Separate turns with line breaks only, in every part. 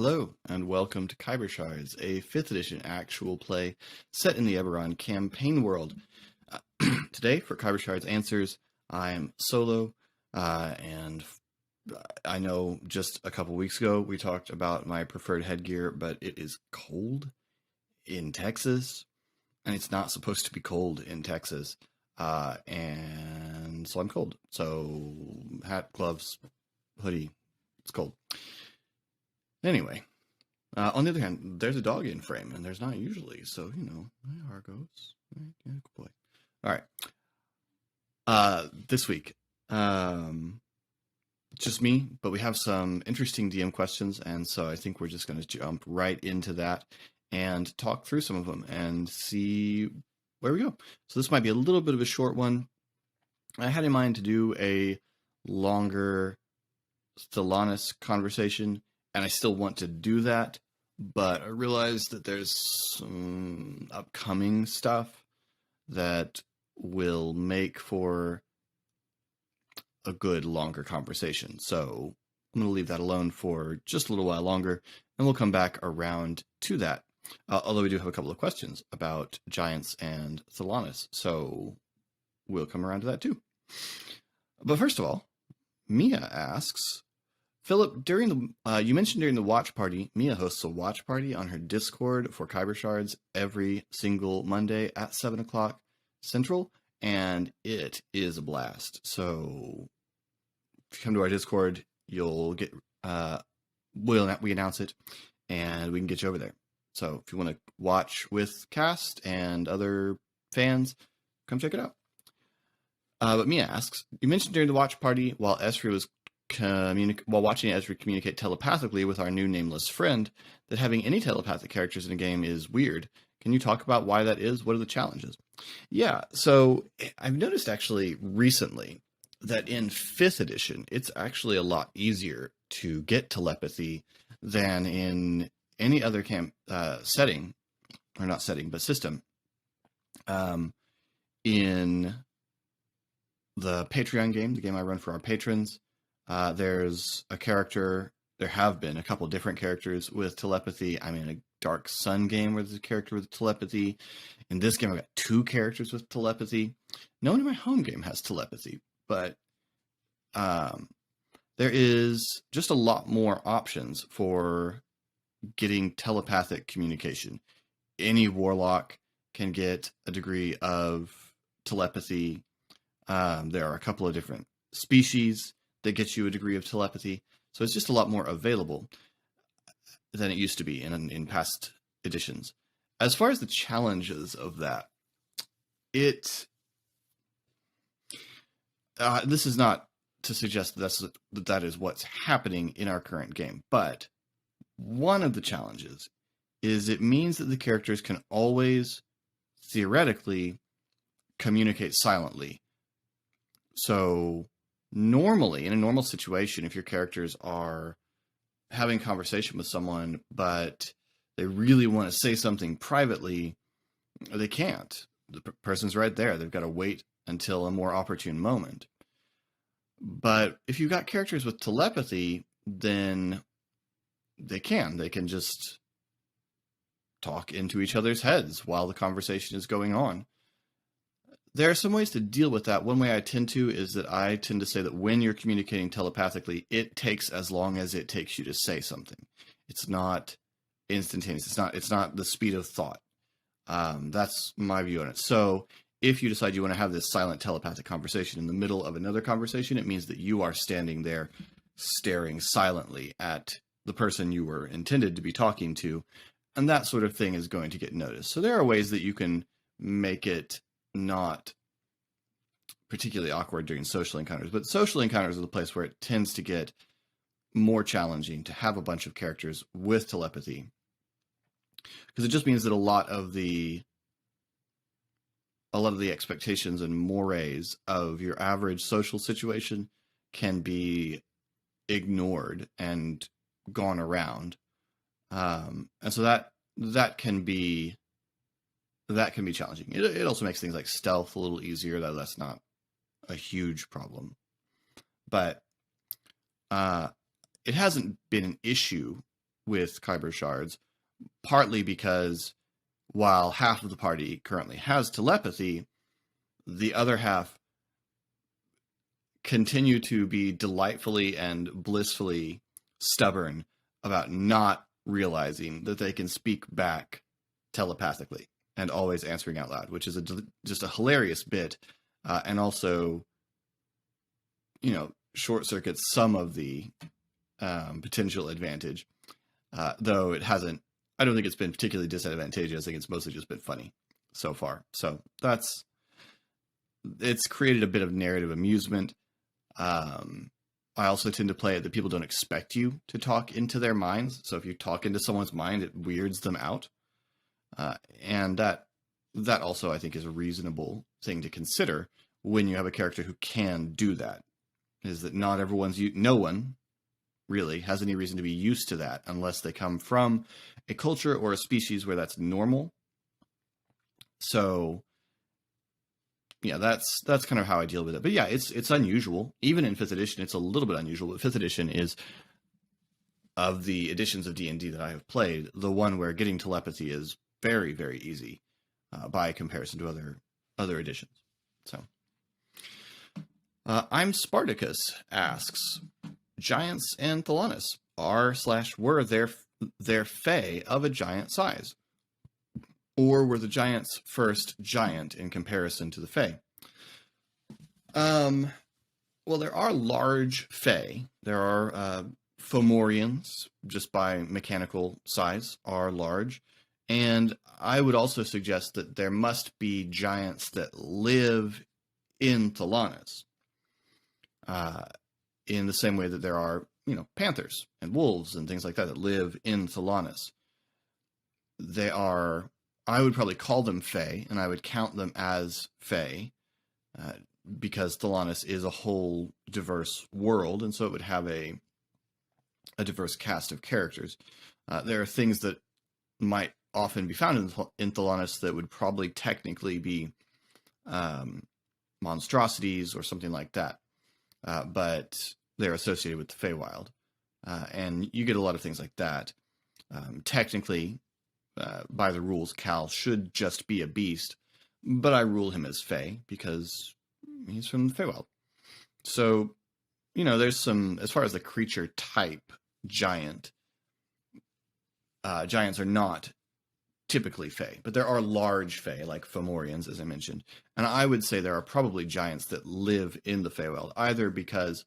Hello, and welcome to Khyber Shards, a 5th edition actual play set in the Eberron campaign world. Today, for Khyber Shards Answers, I'm solo, and I know just a couple weeks ago we talked about my preferred headgear, but it is cold in Texas, and it's not supposed to be cold in Texas, and so I'm cold. So, hat, gloves, hoodie, it's cold. Anyway, on the other hand, there's a dog in frame, and there's not usually, so, Argos. Yeah, good boy. All right. This week, just me, but we have some interesting DM questions, and so I think we're just going to jump right into that and talk through some of them and see where we go. So this might be a little bit of a short one. I had in mind to do a longer Stellanis conversation, and I still want to do that, but I realized that there's some upcoming stuff that will make for a good longer conversation. So I'm going to leave that alone for just a little while longer, and we'll come back around to that. Although we do have a couple of questions about giants and Stellanis, so we'll come around to that too. But first of all, Mia asks, Philip, you mentioned during the watch party, Mia hosts a watch party on her Discord for Khyber Shards every single Monday at 7 o'clock Central, and it is a blast. So if you come to our Discord, you'll get we announce it, and we can get you over there. So if you want to watch with cast and other fans, come check it out. But Mia asks, you mentioned during the watch party while Esri was while watching Esri communicate telepathically with our new nameless friend, that having any telepathic characters in a game is weird. Can you talk about why that is? What are the challenges? Yeah, so I've noticed actually recently that in 5th edition, it's actually a lot easier to get telepathy than in any other setting, or not setting, but system. In the Patreon game, the game I run for our patrons, there's a character, there have been a couple different characters with telepathy. I'm in a Dark Sun game where there's a character with telepathy. In this game, I've got 2 characters with telepathy. No one in my home game has telepathy, but there is just a lot more options for getting telepathic communication. Any warlock can get a degree of telepathy. There are a couple of different species that get you a degree of telepathy. So it's just a lot more available than it used to be in past editions. As far as the challenges of that, this is not to suggest that is what's happening in our current game, but one of the challenges is it means that the characters can always theoretically communicate silently. So normally, in a normal situation, if your characters are having conversation with someone, but they really want to say something privately, they can't. The person's right there. They've got to wait until a more opportune moment. But if you've got characters with telepathy, then they can just talk into each other's heads while the conversation is going on. There are some ways to deal with that. One way I tend to say that when you're communicating telepathically, it takes as long as it takes you to say something. It's not instantaneous. It's not the speed of thought. That's my view on it. So if you decide you want to have this silent telepathic conversation in the middle of another conversation, it means that you are standing there staring silently at the person you were intended to be talking to, and that sort of thing is going to get noticed. So there are ways that you can make it not particularly awkward during social encounters, but social encounters are the place where it tends to get more challenging to have a bunch of characters with telepathy, because it just means that a lot of the expectations and mores of your average social situation can be ignored and gone around, and so that can be challenging. It also makes things like stealth a little easier. That's not a huge problem, but it hasn't been an issue with Khyber Shards, partly because while half of the party currently has telepathy, the other half continue to be delightfully and blissfully stubborn about not realizing that they can speak back telepathically and always answering out loud, which is just a hilarious bit, and also, short circuits some of the potential advantage, though it hasn't. I don't think it's been particularly disadvantageous. I think it's mostly just been funny so far. So it's created a bit of narrative amusement. I also tend to play it that people don't expect you to talk into their minds. So if you talk into someone's mind, it weirds them out. And that also, I think, is a reasonable thing to consider when you have a character who can do that, is that no one really has any reason to be used to that unless they come from a culture or a species where that's normal. So yeah, that's kind of how I deal with it. But yeah, it's unusual. Even in 5th edition, it's a little bit unusual. But 5th edition is, of the editions of D&D that I have played, the one where getting telepathy is very, very easy by comparison to other editions. So I'm Spartacus asks, giants and Thelanis were their fae of a giant size? Or were the giants first giant in comparison to the fae? Well, there are large fae. There are Fomorians, just by mechanical size, are large. And I would also suggest that there must be giants that live in Thelanis, in the same way that there are, panthers and wolves and things like that live in Thelanis. They are, I would probably call them fae, and I would count them as fae, because Thelanis is a whole diverse world, and so it would have a diverse cast of characters. There are things that might often be found in Thelanis that would probably technically be monstrosities or something like that, but they're associated with the Feywild, and you get a lot of things like that. Technically, by the rules, Cal should just be a beast, but I rule him as Fey because he's from the Feywild. So, there's some, as far as the creature type giants are not typically Fey, but there are large Fey, like Fomorians, as I mentioned. And I would say there are probably giants that live in the Feywild, either because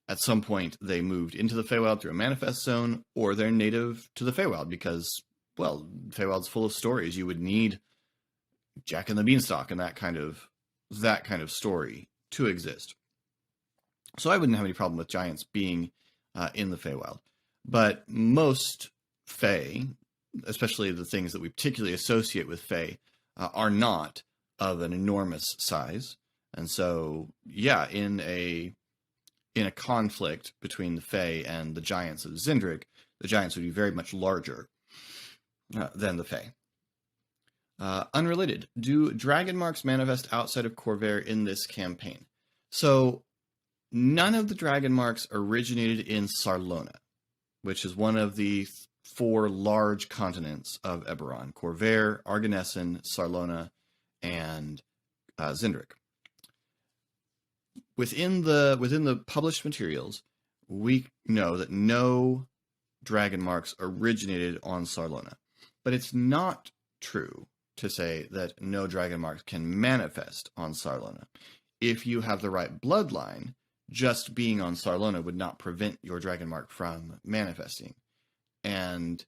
at some point they moved into the Feywild through a manifest zone, or they're native to the Feywild because, well, Feywild's full of stories. You would need Jack and the Beanstalk and that kind of story to exist. So I wouldn't have any problem with giants being in the Feywild. But most Fey, especially the things that we particularly associate with Fey, are not of an enormous size. And so, yeah, in a conflict between the Fey and the giants of Zindrig, the giants would be very much larger than the Fey. Unrelated, do dragon marks manifest outside of Khorvaire in this campaign? So none of the dragon marks originated in Sarlona, which is one of the 4 large continents of Eberron: Khorvaire, Arganessen, Sarlona, and Zindrig. Within the published materials, we know that no dragon marks originated on Sarlona, but it's not true to say that no dragon marks can manifest on Sarlona. If you have the right bloodline, just being on Sarlona would not prevent your dragon mark from manifesting. And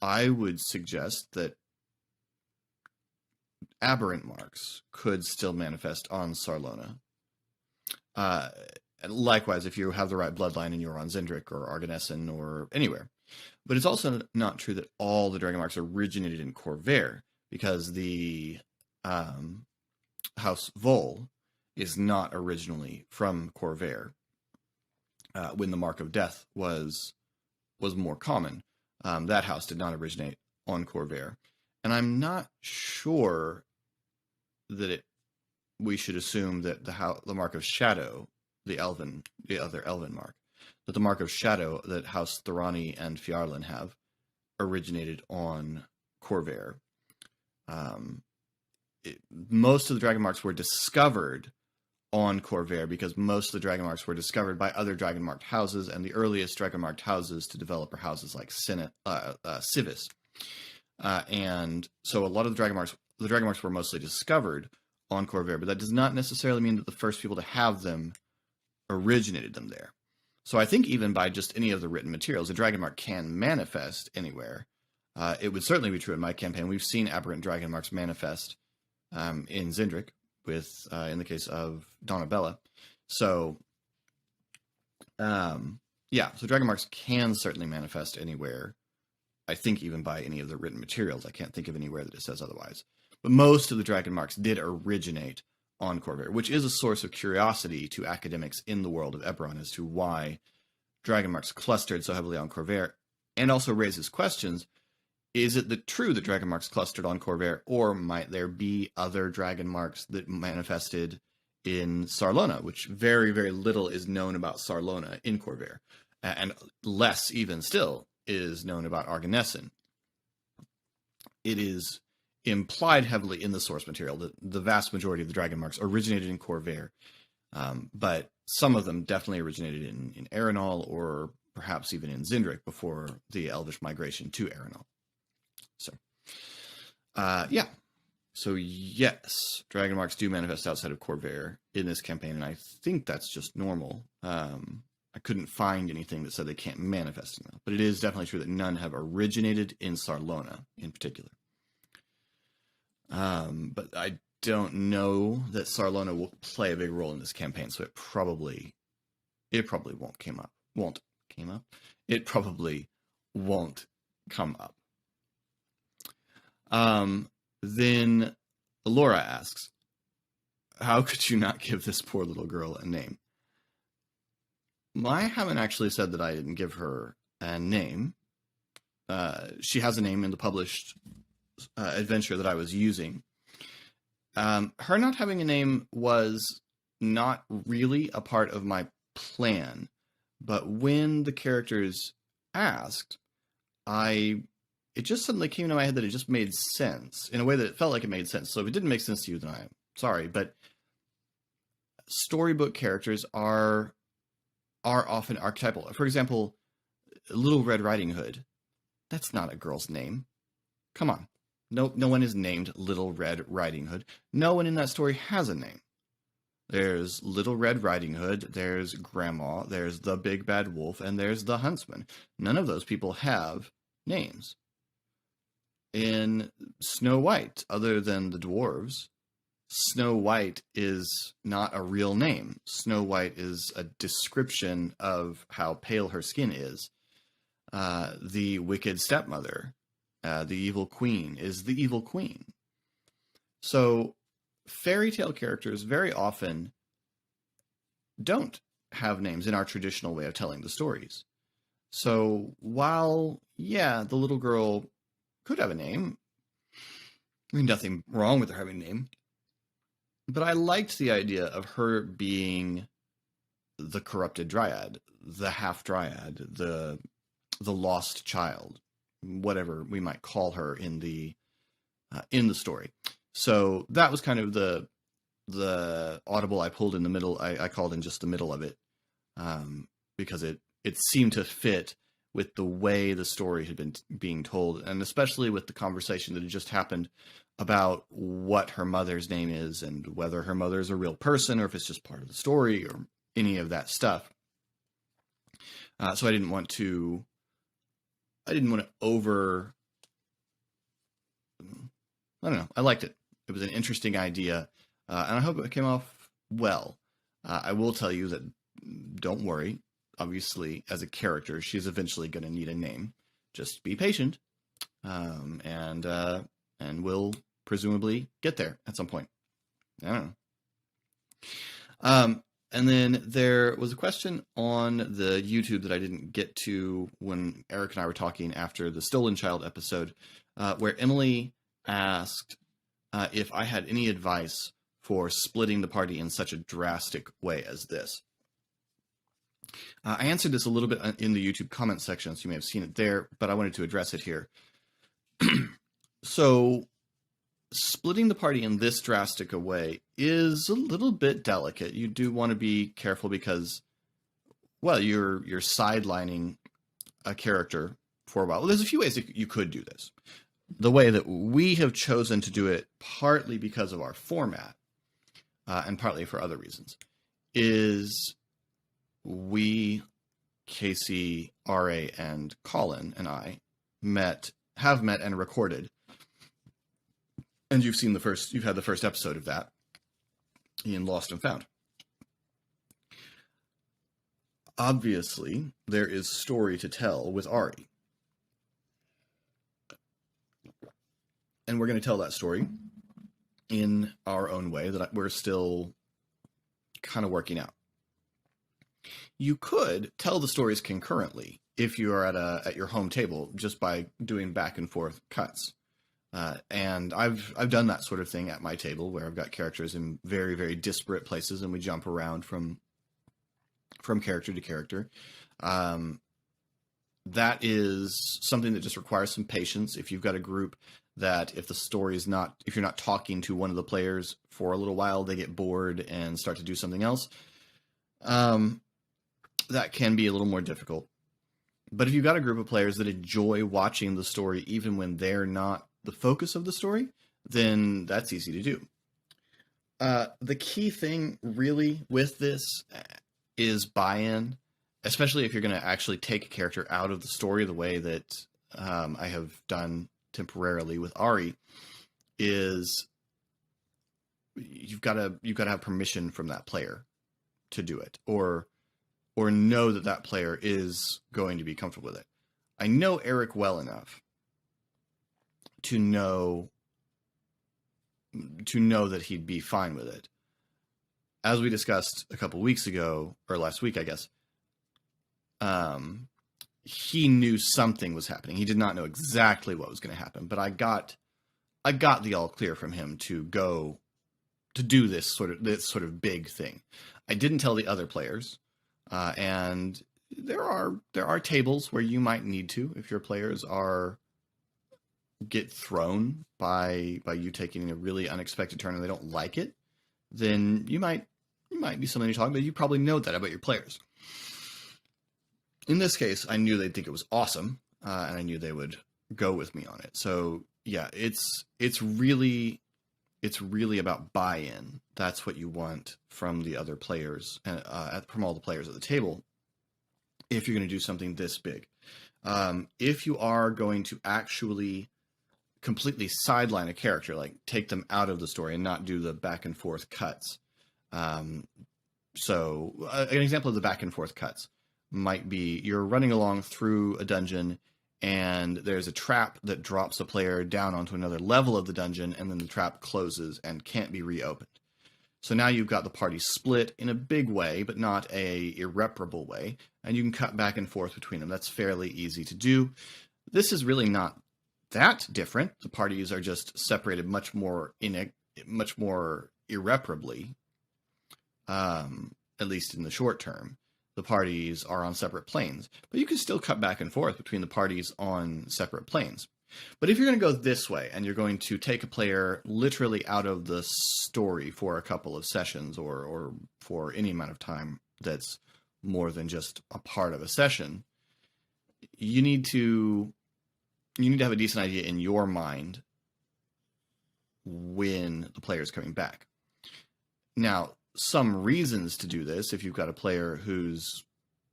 I would suggest that aberrant marks could still manifest on Sarlona. Likewise, if you have the right bloodline and you're on Zindrig or Arganessen or anywhere. But it's also not true that all the dragon marks originated in Khorvaire, because the House Vol is not originally from Khorvaire. When the Mark of Death was more common, that house did not originate on Khorvaire, and I'm not sure that we should assume that the Mark of Shadow, the other elven mark, that the Mark of Shadow that House Thorani and Fjarlin have originated on Khorvaire. Most of the dragon marks were discovered on Khorvaire because most of the dragon marks were discovered by other dragon marked houses, and the earliest dragon marked houses to develop are houses like Civis. And so a lot of the dragon marks were mostly discovered on Khorvaire, but that does not necessarily mean that the first people to have them originated them there. So I think even by just any of the written materials, a dragon mark can manifest anywhere. It would certainly be true in my campaign. We've seen aberrant dragon marks manifest in Zindric, with in the case of Donabella. So so dragon marks can certainly manifest anywhere. I think even by any of the written materials. I can't think of anywhere that it says otherwise. But most of the dragon marks did originate on Khorvaire, which is a source of curiosity to academics in the world of Eberron as to why dragon marks clustered so heavily on Khorvaire, and also raises questions. Is it true that dragon marks clustered on Khorvaire, or might there be other dragon marks that manifested in Sarlona, which very, very little is known about Sarlona in Khorvaire, and less even still is known about Arganessen. It is implied heavily in the source material that the vast majority of the dragon marks originated in Khorvaire, but some of them definitely originated in Arenal, or perhaps even in Zindric before the Elvish migration to Arenal. So, So yes, dragon marks do manifest outside of Khorvaire in this campaign, and I think that's just normal. I couldn't find anything that said they can't manifest in them, but it is definitely true that none have originated in Sarlona in particular. But I don't know that Sarlona will play a big role in this campaign, so it probably won't come up. It probably won't come up. Then Laura asks, how could you not give this poor little girl a name? I haven't actually said that I didn't give her a name. She has a name in the published adventure that I was using. Her not having a name was not really a part of my plan, but when the characters asked, it just suddenly came to my head that it just made sense in a way that it felt like it made sense. So if it didn't make sense to you, then I'm sorry, but storybook characters are often archetypal. For example, Little Red Riding Hood. That's not a girl's name. Come on. No one is named Little Red Riding Hood. No one in that story has a name. There's Little Red Riding Hood, there's Grandma, there's the Big Bad Wolf, and there's the Huntsman. None of those people have names. In Snow White, other than the dwarves, Snow White is not a real name. Snow White is a description of how pale her skin is. The wicked stepmother, the evil queen, is the evil queen. So fairy tale characters very often don't have names in our traditional way of telling the stories. So while, the little girl could have a name, I mean, nothing wrong with her having a name, but I liked the idea of her being the corrupted dryad, the half dryad, the lost child, whatever we might call her in the story. So that was kind of the audible I pulled in the middle. I called in just the middle of it, because it seemed to fit with the way the story had been being told, and especially with the conversation that had just happened about what her mother's name is and whether her mother is a real person or if it's just part of the story or any of that stuff. So I didn't want to over, I don't know. I liked it. It was an interesting idea, and I hope it came off well. I will tell you that, don't worry. Obviously, as a character, she's eventually going to need a name. Just be patient, and we'll presumably get there at some point. I don't know. And then there was a question on the YouTube that I didn't get to when Eric and I were talking after the Stolen Child episode, where Emily asked if I had any advice for splitting the party in such a drastic way as this. I answered this a little bit in the YouTube comment section, so you may have seen it there, but I wanted to address it here. So splitting the party in this drastic a way is a little bit delicate. You do want to be careful because, well, you're sidelining a character for a while. Well, there's a few ways that you could do this. The way that we have chosen to do it, partly because of our format, and partly for other reasons, is we, Casey, RA, and Colin and I have met and recorded. And you've had the first episode of that in Lost and Found. Obviously, there is story to tell with Ari. And we're going to tell that story in our own way that we're still kind of working out. You could tell the stories concurrently if you are at your home table just by doing back and forth cuts. And I've done that sort of thing at my table where I've got characters in very, very disparate places and we jump around from character to character. That is something that just requires some patience. If you've got a group that if you're not talking to one of the players for a little while, they get bored and start to do something else. That can be a little more difficult. But if you've got a group of players that enjoy watching the story, even when they're not the focus of the story, then that's easy to do. The key thing really with this is buy-in, especially if you're going to actually take a character out of the story the way that I have done temporarily with Ari, is you've got to have permission from that player to do it, or know that player is going to be comfortable with it. I know Eric well enough to know that he'd be fine with it. As we discussed a couple weeks ago, or last week, I guess, he knew something was happening. He did not know exactly what was going to happen, but I got the all clear from him to go to do this sort of big thing. I didn't tell the other players, and there are tables where you might need to, if your players get thrown by you taking a really unexpected turn and they don't like it, then you might be something to talk about. You probably know that about your players. In this case, I knew they'd think it was awesome, and I knew they would go with me on it. So yeah, it's really about buy-in. That's what you want from the other players and from all the players at the table if you're going to do something this big. If you are going to actually completely sideline a character, like take them out of the story and not do the back and forth cuts. So an example of the back and forth cuts might be you're running along through a dungeon and there's a trap that drops a player down onto another level of the dungeon, and then the trap closes and can't be reopened. So now you've got the party split in a big way, but not a irreparable way, and you can cut back and forth between them. That's fairly easy to do. This is really not that different. The parties are just separated much more irreparably, at least in the short term. The parties are on separate planes, but you can still cut back and forth between the parties on separate planes. But if you're going to go this way and you're going to take a player literally out of the story for a couple of sessions or for any amount of time that's more than just a part of a session, you need to have a decent idea in your mind when the player is coming back. Now, some reasons to do this, if you've got a player who's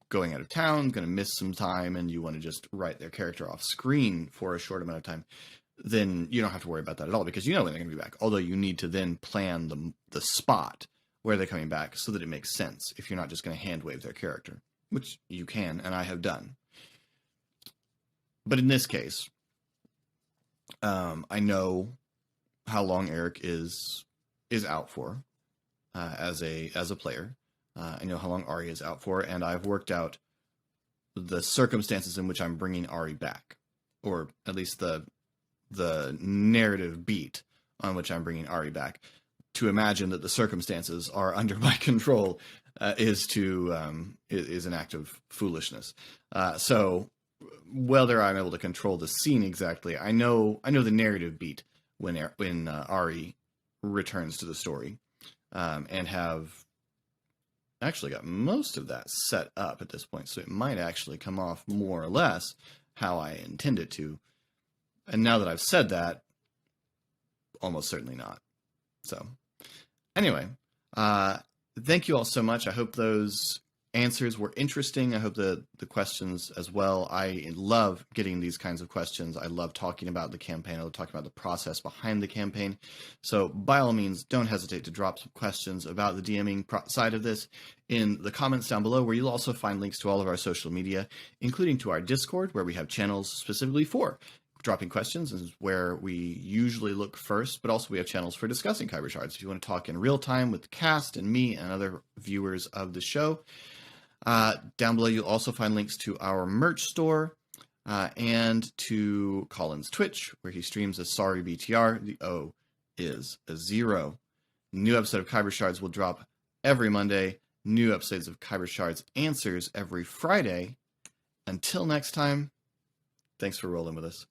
going out of town, going to miss some time, and you want to just write their character off screen for a short amount of time, then you don't have to worry about that at all, because you know when they're going to be back. Although you need to then plan the spot where they're coming back so that it makes sense if you're not just going to hand wave their character, which you can, and I have done. But in this case, I know how long Eric is out for. As a player, I know how long Ari is out for, and I've worked out the circumstances in which I'm bringing Ari back, or at least the narrative beat on which I'm bringing Ari back. To imagine that the circumstances are under my control is an act of foolishness. So whether I'm able to control the scene exactly, I know the narrative beat when Ari returns to the story, and have actually got most of that set up at this point, so it might actually come off more or less how I intend it to. And now that I've said that, almost certainly not. So anyway, thank you all so much. I hope those answers were interesting. I hope the questions as well. I love getting these kinds of questions. I love talking about the campaign. I love talking about the process behind the campaign. So by all means, don't hesitate to drop some questions about the DMing side of this in the comments down below, where you'll also find links to all of our social media, including to our Discord, where we have channels specifically for dropping questions. This is where we usually look first, but also we have channels for discussing Khyber Shards. If you want to talk in real time with the cast and me and other viewers of the show, down below you'll also find links to our merch store, and to Colin's Twitch, where he streams as Sorry BTR. The O is a 0. New episode of Khyber Shards will drop every Monday. New episodes of Khyber Shards Answers every Friday. Until next time, thanks for rolling with us.